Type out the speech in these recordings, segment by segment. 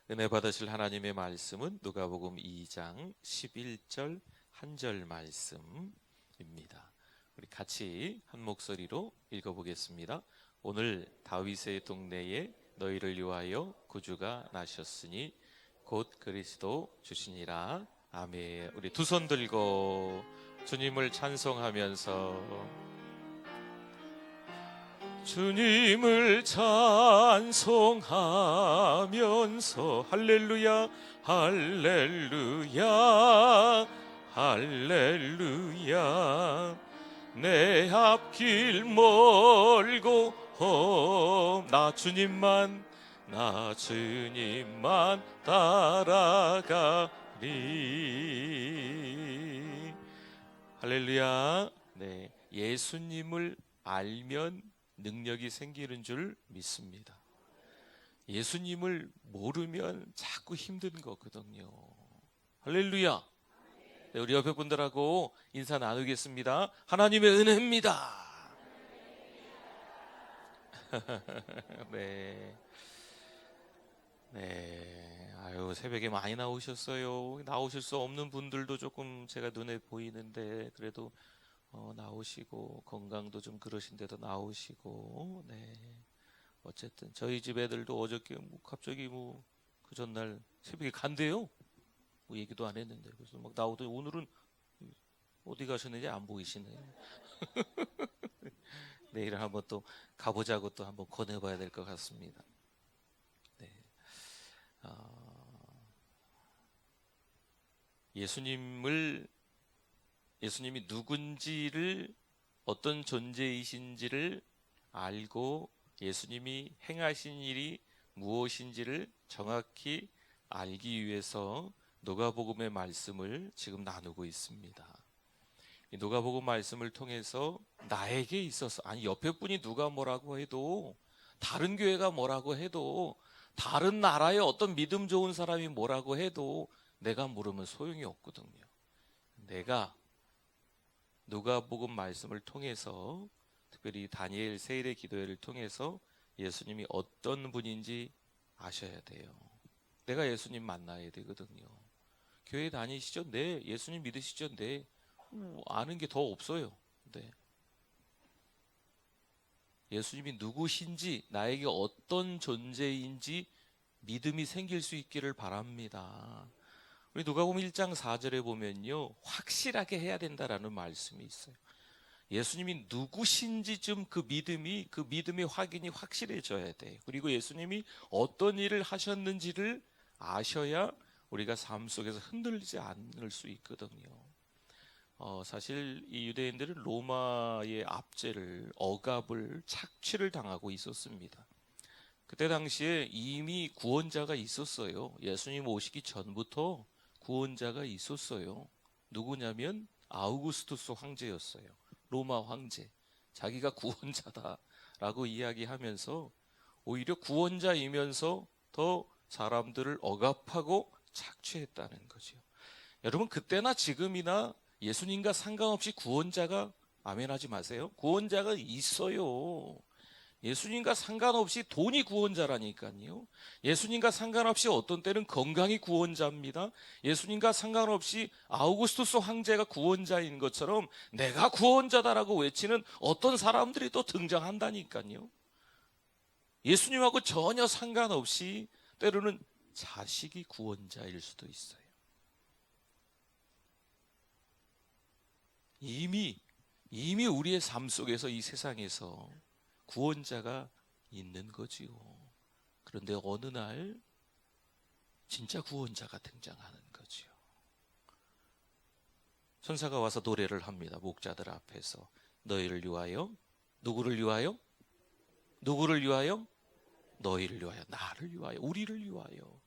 은혜 받으실 하나님의 말씀은 누가복음 2장 11절 한 절 말씀입니다. 우리 같이 한 목소리로 읽어보겠습니다. 오늘 다윗의 동네에 너희를 위하여 구주가 나셨으니 곧 그리스도 주시니라. 아멘. 우리 두 손 들고 주님을 찬송하면서 주님을 찬송하면서 할렐루야 할렐루야 할렐루야 내 앞길 멀고 나 주님만 따라가리. 할렐루야. 네, 예수님을 알면 능력이 생기는 줄 믿습니다. 예수님을 모르면 자꾸 힘든 거거든요. 할렐루야. 네, 우리 옆에 분들하고 인사 나누겠습니다. 하나님의 은혜입니다. 네. 네. 아유, 새벽에 많이 나오셨어요. 나오실 수 없는 분들도 조금 제가 눈에 보이는데 그래도 나오시고 건강도 좀 그러신데도 나오시고. 네. 어쨌든 저희 집 애들도 어저께 갑자기 그 전날 새벽에 간대요. 얘기도 안 했는데 그래서 막 나오더니 오늘은 어디 가셨는지 안 보이시네요. 내일 한번 또 가보자고 또 한번 권해봐야 될 것 같습니다. 네. 예수님이 누군지를, 어떤 존재이신지를 알고 예수님이 행하신 일이 무엇인지를 정확히 알기 위해서 누가복음의 말씀을 지금 나누고 있습니다. 이 누가복음 말씀을 통해서 나에게 있어서, 아니 옆에 분이 누가 뭐라고 해도, 다른 교회가 뭐라고 해도, 다른 나라의 어떤 믿음 좋은 사람이 뭐라고 해도 내가 모르면 소용이 없거든요. 내가 누가복음 말씀을 통해서, 특별히 다니엘 세일의 기도회를 통해서 예수님이 어떤 분인지 아셔야 돼요. 내가 예수님 만나야 되거든요. 교회 다니시죠? 네. 예수님 믿으시죠? 네. 아는 게 더 없어요. 네. 예수님이 누구신지, 나에게 어떤 존재인지 믿음이 생길 수 있기를 바랍니다. 우리 누가복음 1장 4절에 보면요, 확실하게 해야 된다라는 말씀이 있어요. 예수님이 누구신지 좀 그 믿음의 확인이 확실해져야 돼요. 그리고 예수님이 어떤 일을 하셨는지를 아셔야 우리가 삶 속에서 흔들리지 않을 수 있거든요. 사실 이 유대인들은 로마의 압제를, 억압을, 착취를 당하고 있었습니다. 그때 당시에 이미 구원자가 있었어요. 예수님 오시기 전부터 구원자가 있었어요. 누구냐면 아우구스투스 황제였어요. 로마 황제. 자기가 구원자다라고 이야기하면서 오히려 구원자이면서 더 사람들을 억압하고 착취했다는 거죠. 여러분, 그때나 지금이나 예수님과 상관없이 구원자가, 아멘하지 마세요, 구원자가 있어요. 예수님과 상관없이 돈이 구원자라니까요. 예수님과 상관없이 어떤 때는 건강이 구원자입니다. 예수님과 상관없이 아우구스투스 황제가 구원자인 것처럼 내가 구원자다라고 외치는 어떤 사람들이 또 등장한다니까요. 예수님하고 전혀 상관없이 때로는 자식이 구원자일 수도 있어요. 이미 우리의 삶 속에서, 이 세상에서 구원자가 있는 거지요. 그런데 어느 날 진짜 구원자가 등장하는 거지요. 천사가 와서 노래를 합니다. 목자들 앞에서. 너희를 위하여. 누구를 위하여? 누구를 위하여? 너희를 위하여, 나를 위하여, 우리를 위하여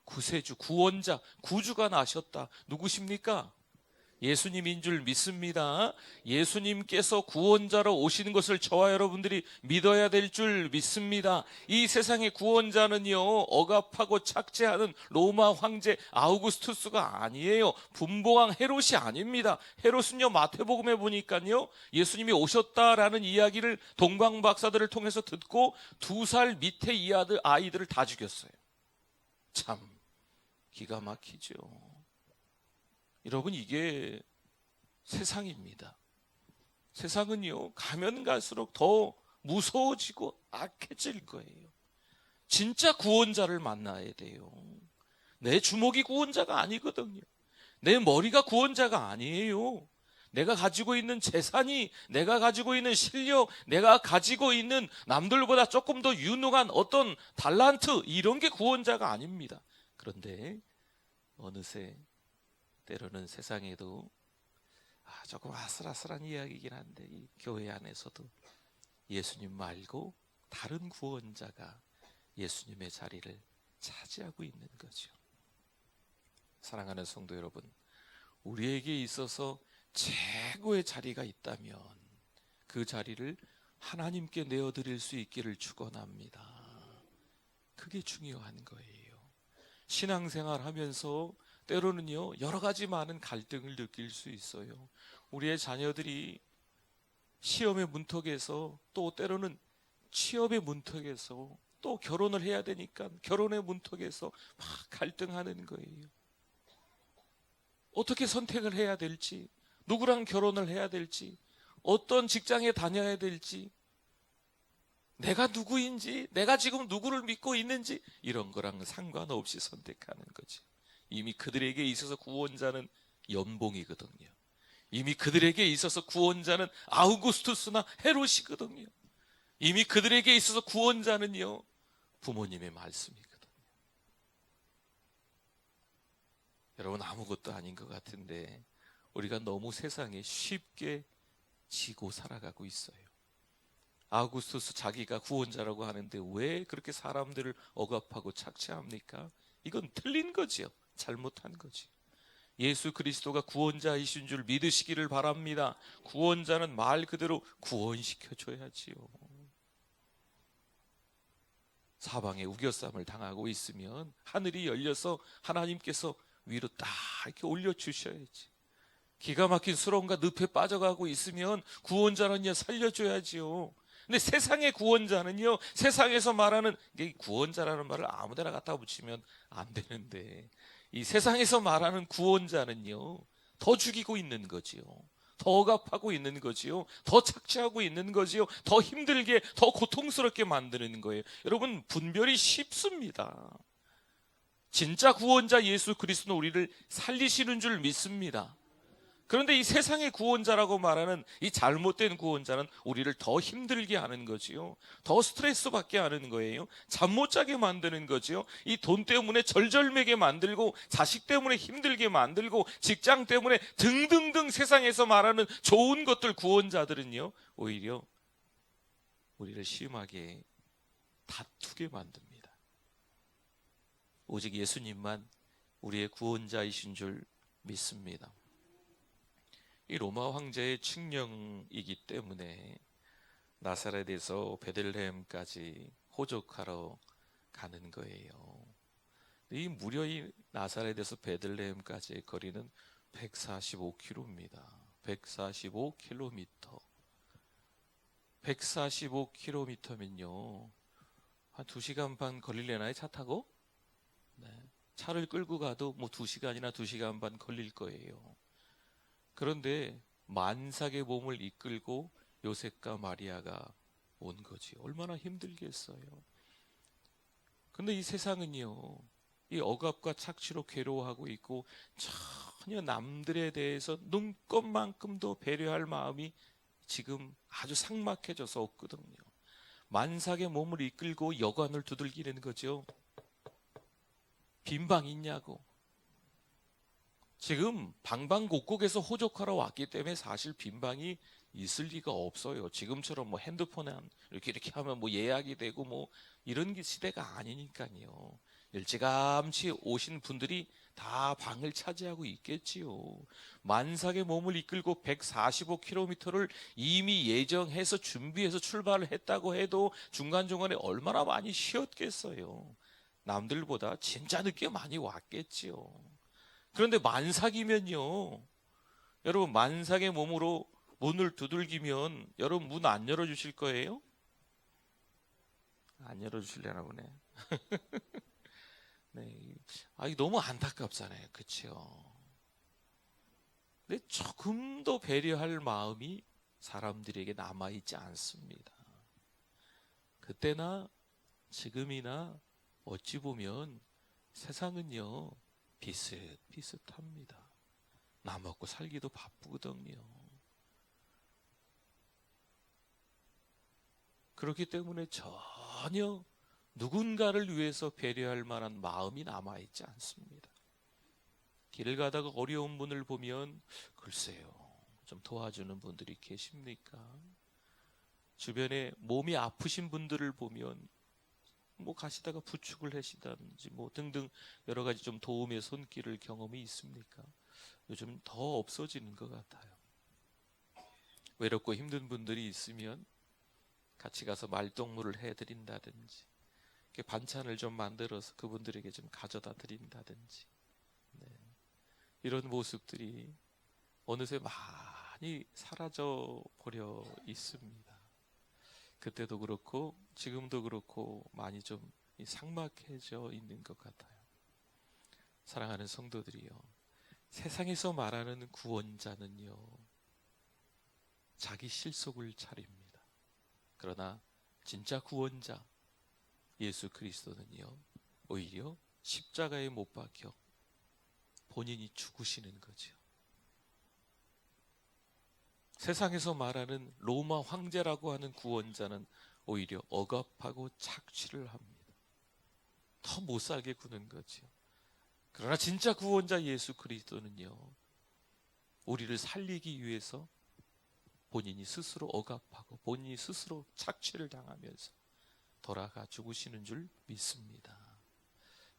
구세주, 구원자, 구주가 나셨다. 누구십니까? 예수님인 줄 믿습니다. 예수님께서 구원자로 오시는 것을 저와 여러분들이 믿어야 될 줄 믿습니다. 이 세상의 구원자는요, 억압하고 착취하는 로마 황제 아우구스투스가 아니에요. 분봉왕 헤롯이 아닙니다. 헤롯은요, 마태복음에 보니까요, 예수님이 오셨다라는 이야기를 동방 박사들을 통해서 듣고 2살 밑에 이 아이들을 다 죽였어요. 참 기가 막히죠. 여러분, 이게 세상입니다. 세상은요, 가면 갈수록 더 무서워지고 악해질 거예요. 진짜 구원자를 만나야 돼요. 내 주먹이 구원자가 아니거든요. 내 머리가 구원자가 아니에요. 내가 가지고 있는 재산이, 내가 가지고 있는 실력, 내가 가지고 있는 남들보다 조금 더 유능한 어떤 달란트, 이런 게 구원자가 아닙니다. 그런데 어느새 때로는 세상에도 조금 아슬아슬한 이야기이긴 한데, 이 교회 안에서도 예수님 말고 다른 구원자가 예수님의 자리를 차지하고 있는 거죠. 사랑하는 성도 여러분, 우리에게 있어서 최고의 자리가 있다면 그 자리를 하나님께 내어드릴 수 있기를 축원합니다. 그게 중요한 거예요. 신앙생활 하면서 때로는요, 여러 가지 많은 갈등을 느낄 수 있어요. 우리의 자녀들이 시험의 문턱에서, 또 때로는 취업의 문턱에서, 또 결혼을 해야 되니까 결혼의 문턱에서 막 갈등하는 거예요. 어떻게 선택을 해야 될지, 누구랑 결혼을 해야 될지, 어떤 직장에 다녀야 될지, 내가 누구인지, 내가 지금 누구를 믿고 있는지, 이런 거랑 상관없이 선택하는 거지. 이미 그들에게 있어서 구원자는 연봉이거든요. 이미 그들에게 있어서 구원자는 아우구스투스나 헤롯이거든요. 이미 그들에게 있어서 구원자는요, 부모님의 말씀이거든요. 여러분, 아무것도 아닌 것 같은데 우리가 너무 세상에 쉽게 지고 살아가고 있어요. 아우구스투스 자기가 구원자라고 하는데 왜 그렇게 사람들을 억압하고 착취합니까? 이건 틀린 거지요. 잘못한 거지. 예수 그리스도가 구원자이신 줄 믿으시기를 바랍니다. 구원자는 말 그대로 구원시켜줘야지요. 사방에 우겨쌈을 당하고 있으면 하늘이 열려서 하나님께서 위로 딱 이렇게 올려주셔야지. 기가 막힌 수렁과 늪에 빠져가고 있으면 구원자는요, 살려줘야지요. 근데 세상의 구원자는요, 세상에서 말하는, 구원자라는 말을 아무데나 갖다 붙이면 안 되는데, 이 세상에서 말하는 구원자는요, 더 죽이고 있는 거지요. 더 억압하고 있는 거지요. 더 착취하고 있는 거지요. 더 힘들게, 더 고통스럽게 만드는 거예요. 여러분, 분별이 쉽습니다. 진짜 구원자 예수 그리스도는 우리를 살리시는 줄 믿습니다. 그런데 이 세상의 구원자라고 말하는 이 잘못된 구원자는 우리를 더 힘들게 하는 거지요. 더 스트레스 받게 하는 거예요. 잠 못 자게 만드는 거지요. 이 돈 때문에 절절매게 만들고, 자식 때문에 힘들게 만들고, 직장 때문에 등등등 세상에서 말하는 좋은 것들, 구원자들은요, 오히려 우리를 심하게 다투게 만듭니다. 오직 예수님만 우리의 구원자이신 줄 믿습니다. 이 로마 황제의 칙령이기 때문에 나사렛에서 베들레헴까지 호적하러 가는 거예요. 이 무려 이 나사렛에서 베들레헴까지의 거리는 145km입니다. 145km. 145km면요, 한 2시간 반 걸릴래나요? 차 타고? 네. 차를 끌고 가도 뭐 2시간이나 2시간 반 걸릴 거예요. 그런데 만삭의 몸을 이끌고 요셉과 마리아가 온 거지. 얼마나 힘들겠어요. 그런데 이 세상은요, 이 억압과 착취로 괴로워하고 있고, 전혀 남들에 대해서 눈꼽만큼도 배려할 마음이 지금 아주 삭막해져서 없거든요. 만삭의 몸을 이끌고 여관을 두들기는 거죠. 빈방 있냐고. 지금 방방곡곡에서 호적하러 왔기 때문에 사실 빈방이 있을 리가 없어요. 지금처럼 뭐 핸드폰에 이렇게 하면 뭐 예약이 되고 뭐 이런 게 시대가 아니니까요. 일찌감치 오신 분들이 다 방을 차지하고 있겠지요. 만삭의 몸을 이끌고 145km를 이미 예정해서 준비해서 출발을 했다고 해도 중간중간에 얼마나 많이 쉬었겠어요. 남들보다 진짜 늦게 많이 왔겠지요. 그런데 만삭이면요, 여러분, 만삭의 몸으로 문을 두들기면 여러분 문 안 열어주실 거예요? 안 열어주실려나 보네. 네. 이게 너무 안타깝잖아요. 그렇죠? 근데 조금 더 배려할 마음이 사람들에게 남아있지 않습니다. 그때나 지금이나 어찌 보면 세상은요 비슷비슷합니다. 나 먹고 살기도 바쁘거든요. 그렇기 때문에 전혀 누군가를 위해서 배려할 만한 마음이 남아있지 않습니다. 길을 가다가 어려운 분을 보면 글쎄요, 좀 도와주는 분들이 계십니까? 주변에 몸이 아프신 분들을 보면 뭐 가시다가 부축을 하시다든지 뭐 등등 여러 가지 좀 도움의 손길을 경험이 있습니까? 요즘 더 없어지는 것 같아요. 외롭고 힘든 분들이 있으면 같이 가서 말동무를 해드린다든지 반찬을 좀 만들어서 그분들에게 좀 가져다 드린다든지, 네. 이런 모습들이 어느새 많이 사라져 버려 있습니다. 그때도 그렇고 지금도 그렇고 많이 좀 삭막해져 있는 것 같아요. 사랑하는 성도들이요, 세상에서 말하는 구원자는요 자기 실속을 차립니다. 그러나 진짜 구원자 예수 그리스도는요 오히려 십자가에 못 박혀 본인이 죽으시는 거죠. 세상에서 말하는 로마 황제라고 하는 구원자는 오히려 억압하고 착취를 합니다. 더 못 살게 구는 거죠. 그러나 진짜 구원자 예수 그리스도는요 우리를 살리기 위해서 본인이 스스로 억압하고 본인이 스스로 착취를 당하면서 돌아가 죽으시는 줄 믿습니다.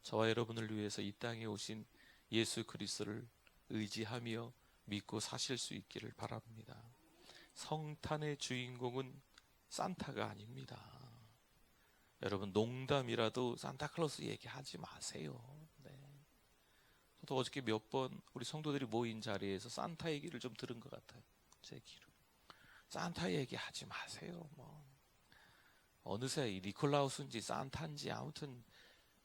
저와 여러분을 위해서 이 땅에 오신 예수 그리스도를 의지하며 믿고 사실 수 있기를 바랍니다. 성탄의 주인공은 산타가 아닙니다. 여러분 농담이라도 산타클로스 얘기하지 마세요. 네. 저도 어저께 몇 번 우리 성도들이 모인 자리에서 산타 얘기를 좀 들은 것 같아요. 제 귀로. 산타 얘기하지 마세요. 뭐 어느새 니콜라우스인지 산타인지 아무튼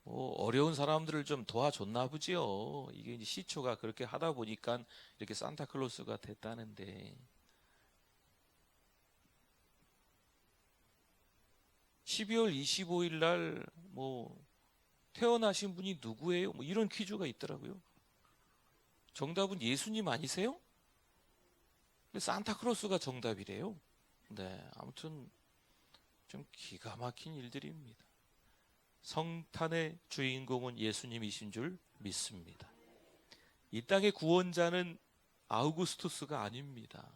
뭐 어려운 사람들을 좀 도와줬나 보지요. 이게 이제 시초가 그렇게 하다 보니까 이렇게 산타클로스가 됐다는데, 12월 25일 날 뭐 태어나신 분이 누구예요? 뭐 이런 퀴즈가 있더라고요. 정답은 예수님 아니세요? 근데 산타클로스가 정답이래요. 네, 아무튼 좀 기가 막힌 일들입니다. 성탄의 주인공은 예수님이신 줄 믿습니다. 이 땅의 구원자는 아우구스투스가 아닙니다.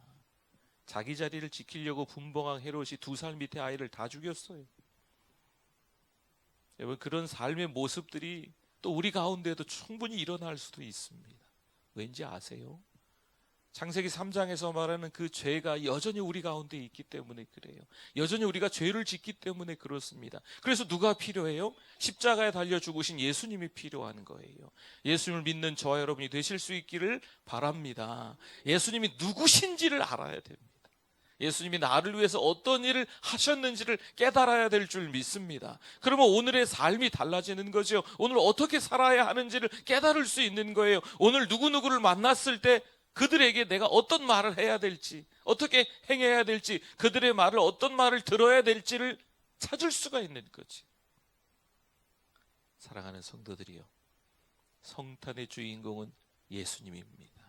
자기 자리를 지키려고 분봉한 헤롯이 2살 밑에 아이를 다 죽였어요. 여러분 그런 삶의 모습들이 또 우리 가운데도 충분히 일어날 수도 있습니다. 왠지 아세요? 창세기 3장에서 말하는 그 죄가 여전히 우리 가운데 있기 때문에 그래요. 여전히 우리가 죄를 짓기 때문에 그렇습니다. 그래서 누가 필요해요? 십자가에 달려 죽으신 예수님이 필요한 거예요. 예수님을 믿는 저와 여러분이 되실 수 있기를 바랍니다. 예수님이 누구신지를 알아야 됩니다. 예수님이 나를 위해서 어떤 일을 하셨는지를 깨달아야 될 줄 믿습니다. 그러면 오늘의 삶이 달라지는 거죠. 오늘 어떻게 살아야 하는지를 깨달을 수 있는 거예요. 오늘 누구누구를 만났을 때 그들에게 내가 어떤 말을 해야 될지, 어떻게 행해야 될지, 그들의 말을 어떤 말을 들어야 될지를 찾을 수가 있는 거지. 사랑하는 성도들이요, 성탄의 주인공은 예수님입니다.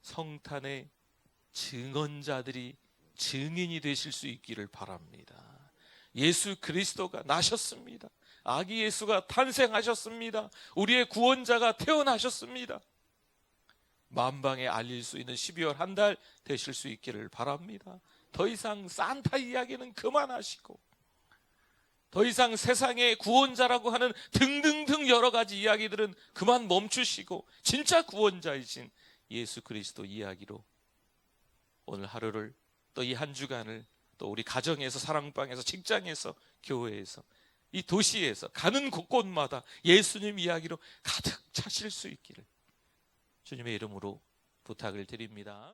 성탄의 증언자들이 증인이 되실 수 있기를 바랍니다. 예수 그리스도가 나셨습니다. 아기 예수가 탄생하셨습니다. 우리의 구원자가 태어나셨습니다. 만방에 알릴 수 있는 12월 한 달 되실 수 있기를 바랍니다. 더 이상 산타 이야기는 그만하시고, 더 이상 세상의 구원자라고 하는 등등등 여러 가지 이야기들은 그만 멈추시고 진짜 구원자이신 예수 그리스도 이야기로 오늘 하루를, 또 이 한 주간을, 또 우리 가정에서, 사랑방에서, 직장에서, 교회에서, 이 도시에서 가는 곳곳마다 예수님 이야기로 가득 차실 수 있기를 주님의 이름으로 부탁을 드립니다.